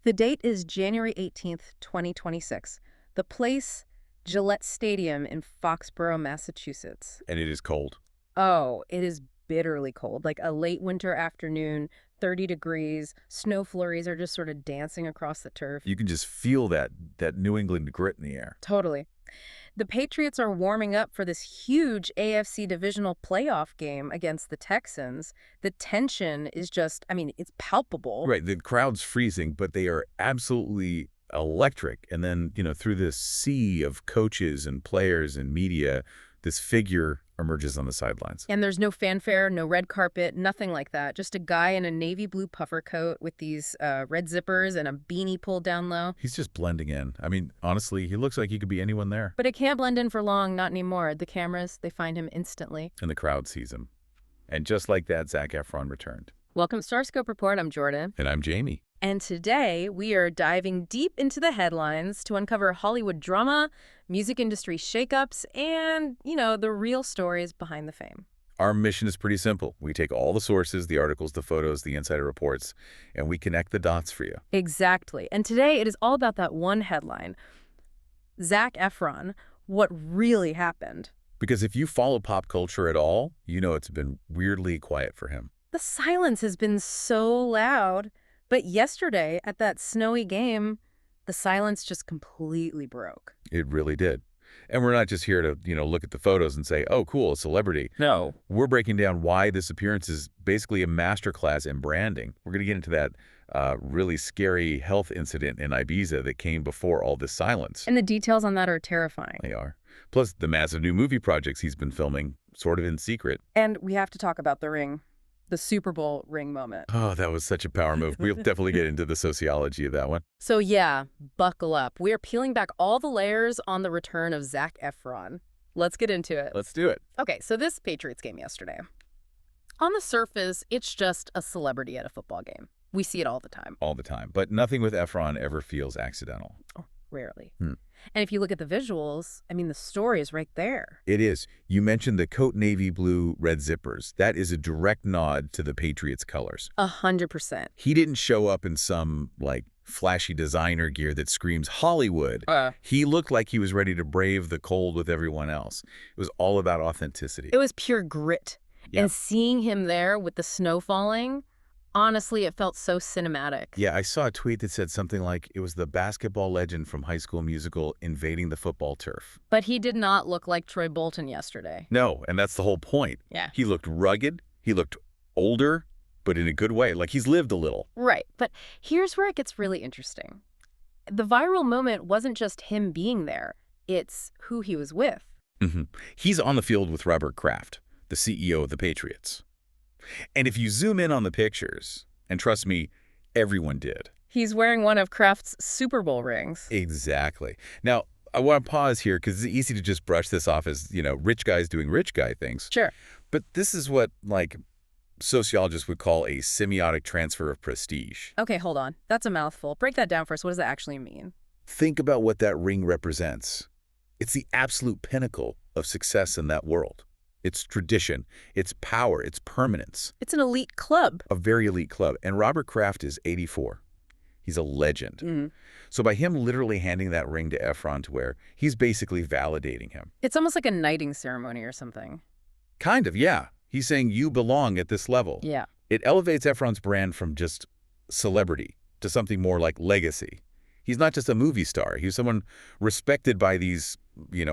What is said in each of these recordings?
The date is January 18th, 2026. The place, Gillette Stadium in Foxborough, Massachusetts. And it is cold. Oh, it is bitterly cold. Like a late winter afternoon, 30 degrees, snow flurries are just sort of dancing across the turf. You can just feel that New England grit in the air. Totally. The Patriots are warming up for this huge AFC Divisional Playoff game against the Texans. The tension is just, it's palpable. Right, the crowd's freezing, but they are absolutely electric. And then, through this sea of coaches and players and media, this figure emerges on the sidelines. And there's no fanfare, no red carpet, nothing like that. Just a guy in a navy blue puffer coat with these red zippers and a beanie pulled down low. He's just blending in. Honestly, he looks like he could be anyone there. But it can't blend in for long, not anymore. The cameras, they find him instantly. And the crowd sees him. And just like that, Zac Efron returned. Welcome to StarScope Report. I'm Jordan. And I'm Jamie. And today, we are diving deep into the headlines to uncover Hollywood drama, music industry shakeups, and, the real stories behind the fame. Our mission is pretty simple. We take all the sources, the articles, the photos, the insider reports, and we connect the dots for you. Exactly. And today, it is all about that one headline. Zac Efron, what really happened? Because if you follow pop culture at all, you know it's been weirdly quiet for him. The silence has been so loud. But yesterday, at that snowy game, the silence just completely broke. It really did. And we're not just here to, look at the photos and say, oh, cool, a celebrity. No. We're breaking down why this appearance is basically a masterclass in branding. We're going to get into that really scary health incident in Ibiza that came before all this silence. And the details on that are terrifying. They are. Plus, the massive new movie projects he's been filming, sort of in secret. And we have to talk about the ring. The Super Bowl ring moment. Oh, that was such a power move. We'll definitely get into the sociology of that one. So yeah, buckle up. We are peeling back all the layers on the return of Zac Efron. Let's get into it. Let's do it. Okay, so this Patriots game yesterday. On the surface, it's just a celebrity at a football game. We see it all the time. All the time. But nothing with Efron ever feels accidental. Oh, rarely. And if you look at the visuals, the story is right there. It is. You mentioned the coat navy blue red zippers. That is a direct nod to the Patriots' colors. 100%. He didn't show up in some, flashy designer gear that screams Hollywood. He looked like he was ready to brave the cold with everyone else. It was all about authenticity. It was pure grit. Yeah. And seeing him there with the snow falling, honestly, it felt so cinematic. Yeah, I saw a tweet that said something like it was the basketball legend from High School Musical invading the football turf. But he did not look like Troy Bolton yesterday. No, and that's the whole point. Yeah. He looked rugged, he looked older, but in a good way, like he's lived a little. Right, but here's where it gets really interesting. The viral moment wasn't just him being there, it's who he was with. He's on the field with Robert Kraft, the CEO of the Patriots. And if you zoom in on the pictures, and trust me, everyone did. He's wearing one of Kraft's Super Bowl rings. Exactly. Now, I want to pause here because it's easy to just brush this off as, rich guys doing rich guy things. Sure. But this is what, sociologists would call a semiotic transfer of prestige. Okay, hold on. That's a mouthful. Break that down for us. What does that actually mean? Think about what that ring represents. It's the absolute pinnacle of success in that world. It's tradition, it's power, it's permanence. It's an elite club. A very elite club. And Robert Kraft is 84. He's a legend. So by him literally handing that ring to Efron to wear, he's basically validating him. It's almost like a knighting ceremony or something. Kind of, yeah. He's saying you belong at this level. Yeah. It elevates Efron's brand from just celebrity to something more like legacy. He's not just a movie star. He's someone respected by these,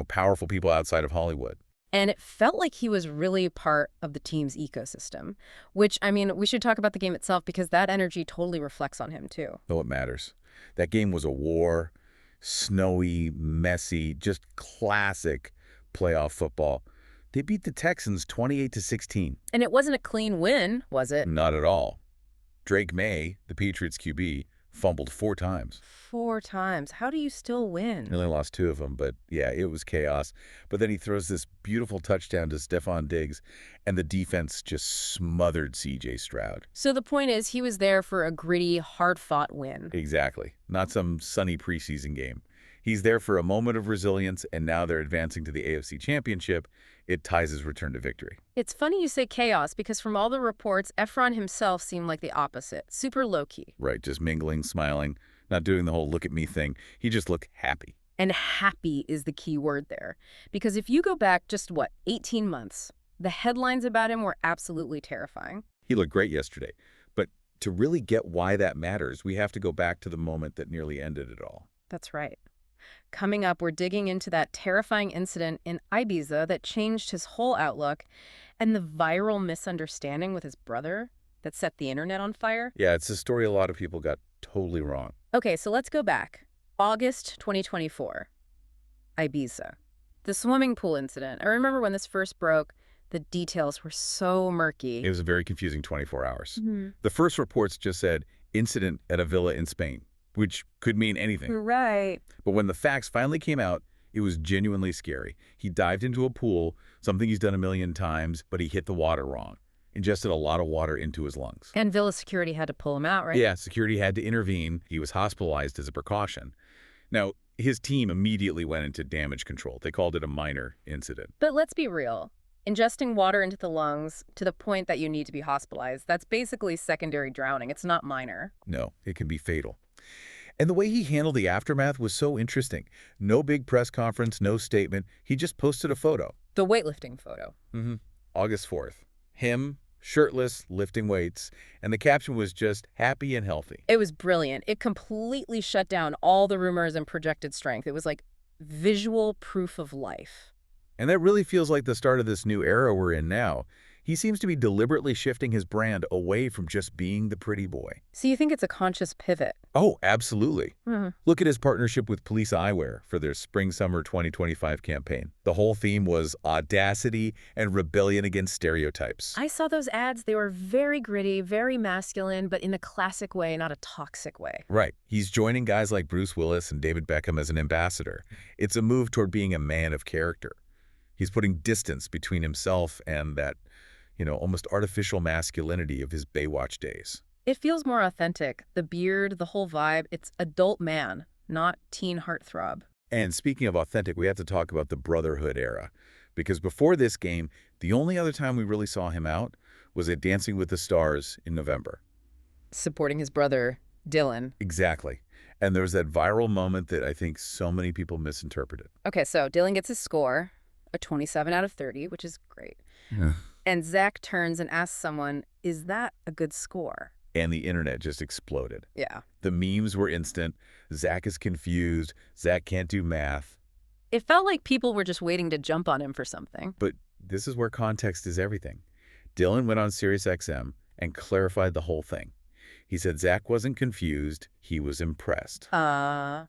powerful people outside of Hollywood. And it felt like he was really part of the team's ecosystem, which, we should talk about the game itself because that energy totally reflects on him, too. Oh, it matters. That game was a war, snowy, messy, just classic playoff football. They beat the Texans 28-16. And it wasn't a clean win, was it? Not at all. Drake May, the Patriots QB, fumbled 4 times. 4 times. How do you still win? He only lost 2 of them, but yeah, it was chaos. But then he throws this beautiful touchdown to Stephon Diggs, and the defense just smothered C.J. Stroud. So the point is he was there for a gritty, hard-fought win. Exactly. Not some sunny preseason game. He's there for a moment of resilience, and now they're advancing to the AFC Championship. It ties his return to victory. It's funny you say chaos, because from all the reports, Efron himself seemed like the opposite. Super low-key. Right, just mingling, smiling. Not doing the whole look at me thing. He just looked happy. And happy is the key word there. Because if you go back just, 18 months, the headlines about him were absolutely terrifying. He looked great yesterday. But to really get why that matters, we have to go back to the moment that nearly ended it all. That's right. Coming up, we're digging into that terrifying incident in Ibiza that changed his whole outlook and the viral misunderstanding with his brother that set the internet on fire. Yeah, it's a story a lot of people got totally wrong. Okay, so let's go back. August 2024, Ibiza. The swimming pool incident. I remember when this first broke, the details were so murky. It was a very confusing 24 hours. Mm-hmm. The first reports just said, incident at a villa in Spain, which could mean anything. Right. But when the facts finally came out, it was genuinely scary. He dived into a pool, something he's done a million times, but he hit the water wrong. Ingested a lot of water into his lungs. And villa security had to pull him out, right? Yeah, security had to intervene. He was hospitalized as a precaution. Now, his team immediately went into damage control. They called it a minor incident. But let's be real. Ingesting water into the lungs to the point that you need to be hospitalized, that's basically secondary drowning. It's not minor. No, it can be fatal. And the way he handled the aftermath was so interesting. No big press conference, no statement. He just posted a photo. The weightlifting photo. August 4th. Him, shirtless, lifting weights, and the caption was just happy and healthy. It was brilliant. It completely shut down all the rumors and projected strength. It was like visual proof of life. And that really feels like the start of this new era we're in now. He seems to be deliberately shifting his brand away from just being the pretty boy. So you think it's a conscious pivot? Oh, absolutely. Look at his partnership with Police Eyewear for their Spring-Summer 2025 campaign. The whole theme was audacity and rebellion against stereotypes. I saw those ads. They were very gritty, very masculine, but in a classic way, not a toxic way. Right. He's joining guys like Bruce Willis and David Beckham as an ambassador. It's a move toward being a man of character. He's putting distance between himself and that, almost artificial masculinity of his Baywatch days. It feels more authentic. The beard, the whole vibe, it's adult man, not teen heartthrob. And speaking of authentic, we have to talk about the Brotherhood era. Because before this game, the only other time we really saw him out was at Dancing with the Stars in November. Supporting his brother, Dylan. Exactly. And there was that viral moment that I think so many people misinterpreted. Okay, so Dylan gets his score, a 27 out of 30, which is great. Yeah. And Zac turns and asks someone, is that a good score? And the internet just exploded. Yeah. The memes were instant. Zac is confused. Zac can't do math. It felt like people were just waiting to jump on him for something. But this is where context is everything. Dylan went on SiriusXM and clarified the whole thing. He said Zac wasn't confused, he was impressed.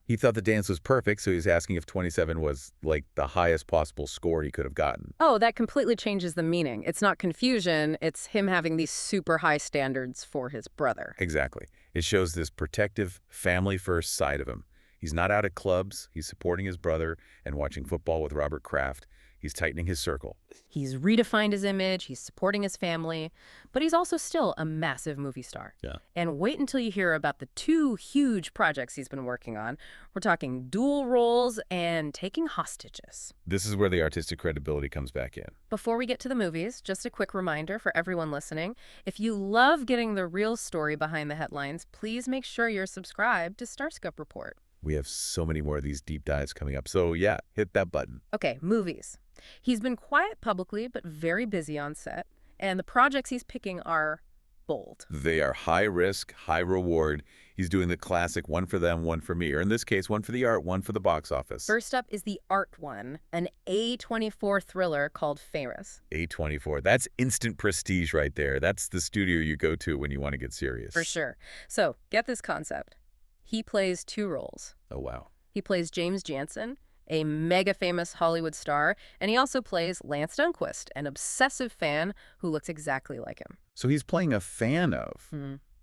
He thought the dance was perfect, so he was asking if 27 was, like, the highest possible score he could have gotten. Oh, that completely changes the meaning. It's not confusion, it's him having these super high standards for his brother. Exactly. It shows this protective, family-first side of him. He's not out at clubs, he's supporting his brother and watching football with Robert Kraft. He's tightening his circle. He's redefined his image, he's supporting his family, but he's also still a massive movie star. Yeah. And wait until you hear about the 2 huge projects he's been working on. We're talking dual roles and taking hostages. This is where the artistic credibility comes back in. Before we get to the movies, just a quick reminder for everyone listening. If you love getting the real story behind the headlines, please make sure you're subscribed to StarScope Report. We have so many more of these deep dives coming up. So yeah, hit that button. Okay, movies. He's been quiet publicly, but very busy on set. And the projects he's picking are bold. They are high risk, high reward. He's doing the classic one for them, one for me. Or in this case, one for the art, one for the box office. First up is the art one, an A24 thriller called Famous. A24. That's instant prestige right there. That's the studio you go to when you want to get serious. For sure. So, get this concept. He plays 2 roles. Oh, wow. He plays James Jansen, a mega famous Hollywood star, and he also plays Lance Dunquist, an obsessive fan who looks exactly like him. So he's playing a fan of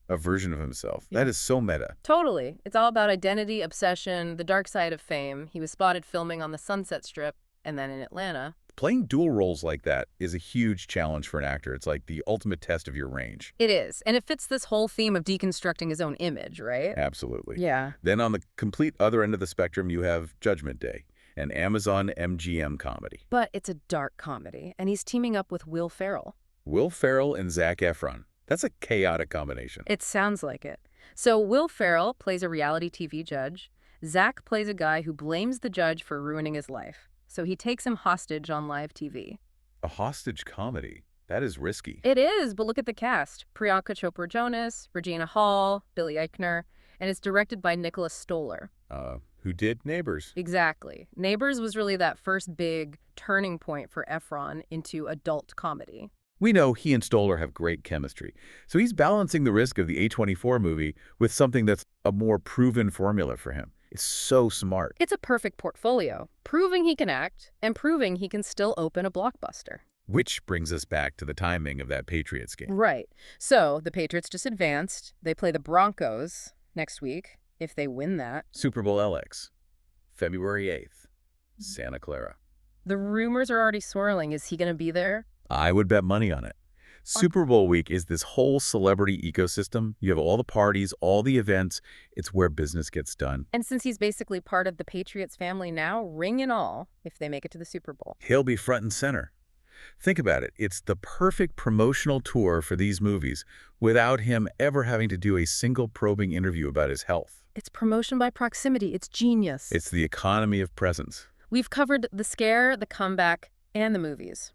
a version of himself. Yeah. That is so meta. Totally. It's all about identity, obsession, the dark side of fame. He was spotted filming on the Sunset Strip and then in Atlanta. Playing dual roles like that is a huge challenge for an actor. It's like the ultimate test of your range. It is. And it fits this whole theme of deconstructing his own image, right? Absolutely. Yeah. Then on the complete other end of the spectrum, you have Judgment Day, an Amazon MGM comedy. But it's a dark comedy, and he's teaming up with Will Ferrell. Will Ferrell and Zac Efron. That's a chaotic combination. It sounds like it. So Will Ferrell plays a reality TV judge. Zac plays a guy who blames the judge for ruining his life. So he takes him hostage on live TV. A hostage comedy. That is risky. It is, but look at the cast. Priyanka Chopra Jonas, Regina Hall, Billy Eichner, and it's directed by Nicholas Stoller. Who did Neighbors? Exactly. Neighbors was really that first big turning point for Efron into adult comedy. We know he and Stoller have great chemistry, so he's balancing the risk of the A24 movie with something that's a more proven formula for him. It's so smart. It's a perfect portfolio, proving he can act and proving he can still open a blockbuster. Which brings us back to the timing of that Patriots game. Right. So the Patriots just advanced. They play the Broncos next week, if they win that. Super Bowl LX, February 8th, Santa Clara. The rumors are already swirling. Is he going to be there? I would bet money on it. Super Bowl week is this whole celebrity ecosystem. You have all the parties, all the events. It's where business gets done. And since he's basically part of the Patriots family now, ring and all, if they make it to the Super Bowl. He'll be front and center. Think about it. It's the perfect promotional tour for these movies without him ever having to do a single probing interview about his health. It's promotion by proximity. It's genius. It's the economy of presence. We've covered the scare, the comeback, and the movies.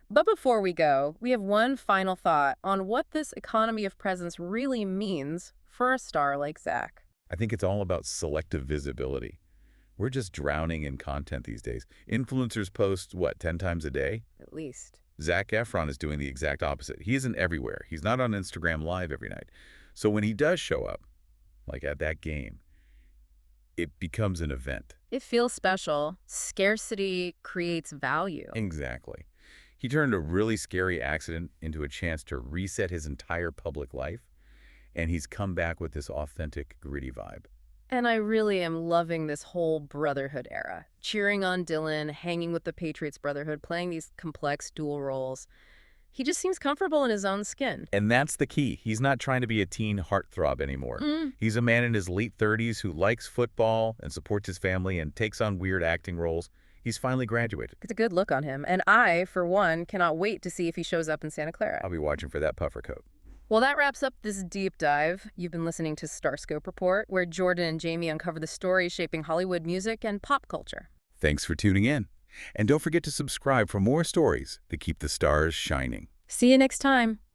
But before we go, we have one final thought on what this economy of presence really means for a star like Zac. I think it's all about selective visibility. We're just drowning in content these days. Influencers post, what, 10 times a day? At least. Zac Efron is doing the exact opposite. He isn't everywhere. He's not on Instagram Live every night. So when he does show up, like at that game, it becomes an event. It feels special. Scarcity creates value. Exactly. He turned a really scary accident into a chance to reset his entire public life, and he's come back with this authentic, gritty vibe. And I really am loving this whole brotherhood era. Cheering on Dylan, hanging with the Patriots brotherhood, playing these complex dual roles. He just seems comfortable in his own skin. And that's the key. He's not trying to be a teen heartthrob anymore. He's a man in his late 30s who likes football and supports his family and takes on weird acting roles. He's finally graduated. It's a good look on him. And I, for one, cannot wait to see if he shows up in Santa Clara. I'll be watching for that puffer coat. Well, that wraps up this deep dive. You've been listening to StarScope Report, where Jordan and Jamie uncover the stories shaping Hollywood music and pop culture. Thanks for tuning in. And don't forget to subscribe for more stories that keep the stars shining. See you next time.